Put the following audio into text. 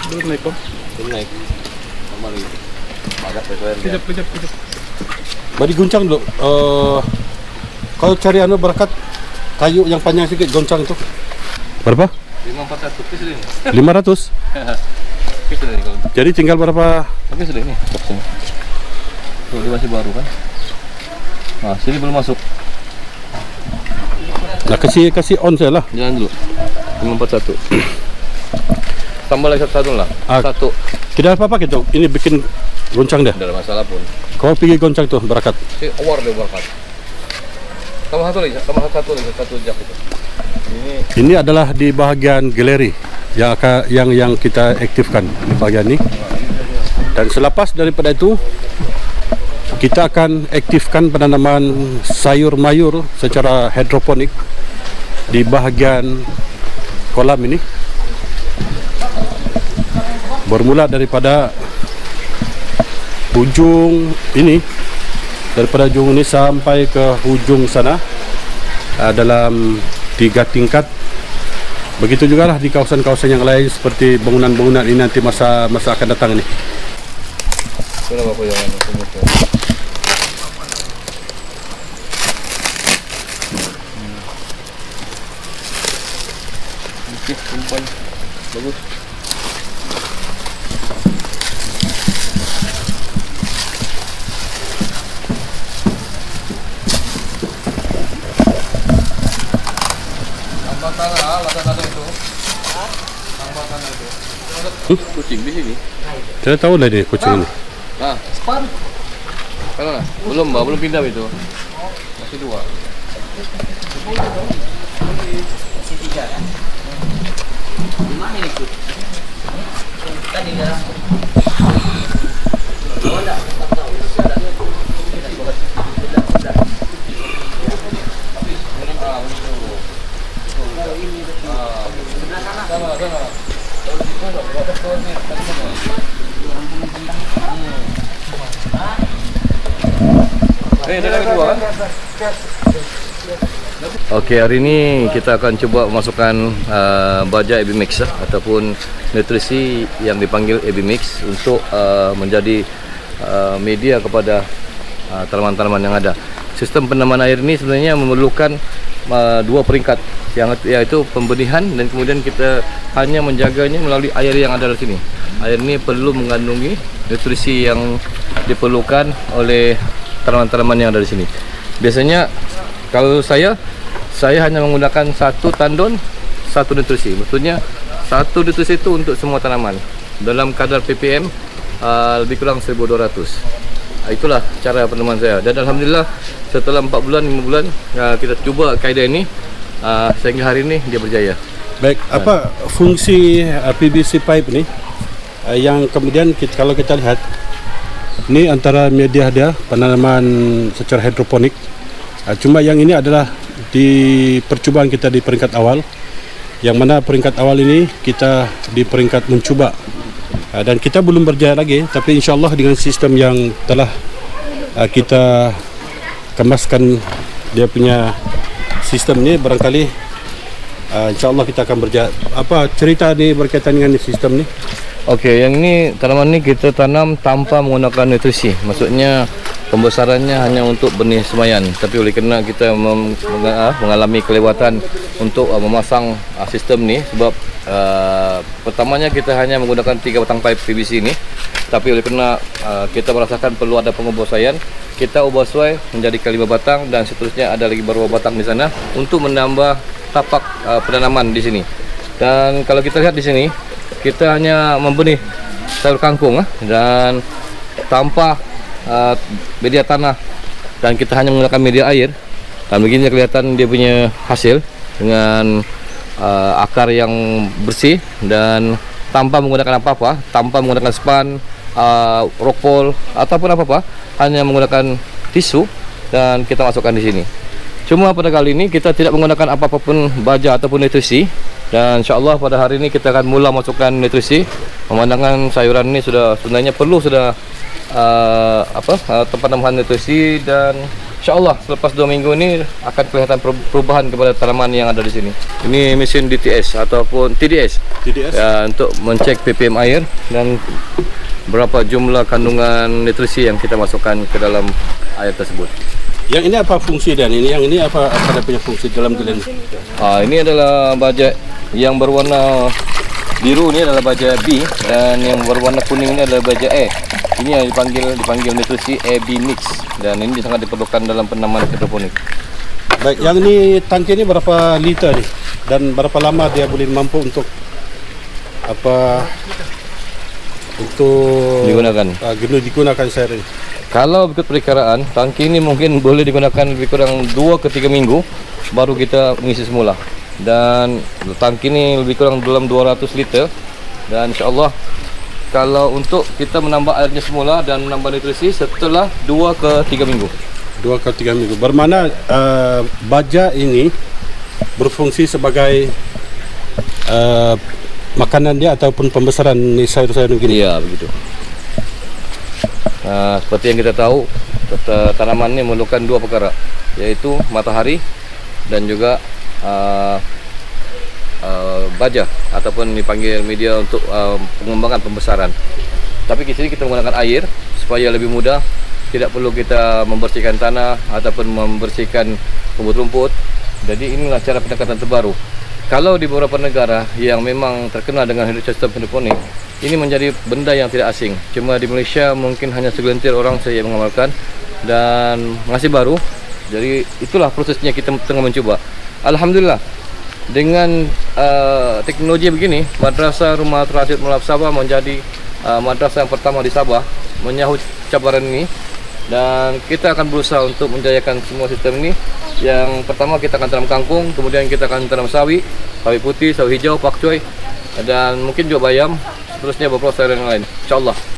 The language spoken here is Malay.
Belum naik kok. Belum naik. Mari. Agak sesuai. Kejap. Mari guncang dulu. Kalau cari berkat kayu yang panjang sedikit goncang itu. Berapa? 541 pis ini. 500. Pis ini kalau. Jadi tinggal berapa? Tapi sudah ini boxnya. Kalau dia masih baru kan. Nah, sini belum masuk. Nah, kasih on saya lah. Jangan dulu. 541. Tambah lagi satu lah. Satu. Tidak apa-apa gitu. Ini bikin goncang deh. Tidak ada masalah pun. Kau pergi goncang tuh berkat. Si awar deh berkat. Tambah satu lagi, satu jak itu. Ini adalah di bahagian galeri yang kita aktifkan di bahagian ini. Dan selepas daripada itu kita akan aktifkan penanaman sayur mayur secara hidroponik di bahagian kolam ini. Bermula daripada ujung ini, sampai ke ujung sana dalam 3 tingkat. Begitu juga lah di kawasan-kawasan yang lain seperti bangunan-bangunan ini nanti masa akan datang ini. Kenapa kau yang pemuka? Oke, umpan bagus. Tambah tanah, lada-lada itu. Tambah tanah itu. Kucing di sini. Saya tahu lah ini kucing ini. Nah, span. Kalau lah, belum pindah itu. Masih 2. Masih 3 kan? Gimana ini tuh? Tadi dah. Oke, hari ini kita akan coba memasukkan baja AB Mix ataupun nutrisi yang dipanggil AB Mix untuk menjadi media kepada tanaman-tanaman yang ada. Sistem penanaman air ini sebenarnya memerlukan 2 peringkat, yaitu pembenihan dan kemudian kita hanya menjaganya melalui air yang ada di sini. Air ini perlu mengandungi nutrisi yang diperlukan oleh tanaman-tanaman yang ada di sini. Biasanya kalau saya hanya menggunakan 1 tandon 1 nutrisi. Maksudnya 1 nutrisi itu untuk semua tanaman dalam kadar ppm lebih kurang 1200. Itulah cara penanaman saya. Dan alhamdulillah setelah 4 bulan 5 bulan kita coba kaedah ini sehingga hari ini dia berjaya. Baik, apa fungsi PVC pipe ini yang kemudian kalau kita lihat ini antara media dia penanaman secara hidroponik. Cuma yang ini adalah di percobaan kita di peringkat awal, yang mana peringkat awal ini kita di peringkat mencuba dan kita belum berjaya lagi, tapi insyaallah dengan sistem yang telah kita kemaskan dia punya sistem ini, barangkali insyaallah kita akan berjaya. Apa cerita ni berkaitan dengan sistem ni? Okey, yang ini tanaman ini kita tanam tanpa menggunakan nutrisi. Maksudnya pembesarannya hanya untuk benih semayan. Tapi oleh kerana kita mengalami kelewatan untuk memasang sistem ni, sebab pertamanya kita hanya menggunakan 3 batang pipe PVC ini. Tapi oleh kerana kita merasakan perlu ada pengubah-ubahan, kita ubah suai menjadikan 5 batang dan seterusnya ada lagi beberapa batang di sana untuk menambah tapak penanaman di sini. Dan kalau kita lihat di sini, kita hanya membenih sayur kangkung dan tanpa media tanah, dan kita hanya menggunakan media air. Dan begini kelihatan dia punya hasil dengan akar yang bersih dan tanpa menggunakan apa-apa, tanpa menggunakan span, rockwool ataupun apa-apa, hanya menggunakan tisu dan kita masukkan di sini. Cuma pada kali ini kita tidak menggunakan apa-apapun baja ataupun nutrisi, dan insyaAllah pada hari ini kita akan mula masukkan nutrisi. Memandangkan sayuran ini sebenarnya perlu tempat tambahan nutrisi, dan InsyaAllah selepas 2 minggu ini akan kelihatan perubahan kepada tanaman yang ada di sini. Ini mesin DTS ataupun TDS, ya, untuk mencek ppm air dan berapa jumlah kandungan nutrisi yang kita masukkan ke dalam air tersebut. Yang ini apa fungsi dan yang ini apa dia punya fungsi dalam gelen? Ini adalah baja yang berwarna biru, ini adalah baja B, dan yang berwarna kuning ini adalah baja E. Ini yang dipanggil nutrisi AB mix, dan ini sangat diperlukan dalam penanaman hidroponik. Baik, yang ini tangki ini berapa liter nih? Dan berapa lama dia boleh mampu untuk digunakan sehari? Kalau ikut perkiraan, tangki ini mungkin boleh digunakan lebih kurang 2 ke 3 minggu baru kita mengisi semula. Dan tangki ini lebih kurang dalam 200 liter, dan insyaAllah kalau untuk kita menambah airnya semula dan menambah nutrisi setelah 2 ke 3 minggu. 2 ke 3 minggu. Bermakna baja ini berfungsi sebagai makanan dia ataupun pembesaran sayur-sayur begini. Iya, begitu. Seperti yang kita tahu, tanaman ini memerlukan 2 perkara, yaitu matahari dan juga baja ataupun dipanggil media untuk pengembangan pembesaran. Tapi di sini kita menggunakan air supaya lebih mudah, tidak perlu kita membersihkan tanah ataupun membersihkan rumput-rumput. Jadi inilah cara pendekatan terbaru. Kalau di beberapa negara yang memang terkenal dengan sistem hidroponik, ini menjadi benda yang tidak asing. Cuma di Malaysia mungkin hanya segelintir orang saja yang mengamalkan dan masih baru. Jadi itulah prosesnya, kita tengah mencuba. Alhamdulillah, dengan teknologi begini, Madrasah Rumah Transit Melap Sabah menjadi madrasah yang pertama di Sabah menyahut cabaran ini, dan kita akan berusaha untuk menjayakan semua sistem ini. Yang pertama kita akan tanam kangkung, kemudian kita akan tanam sawi putih, sawi hijau, pakcoy, dan mungkin juga bayam, seterusnya beberapa sayuran yang lain, insyaAllah.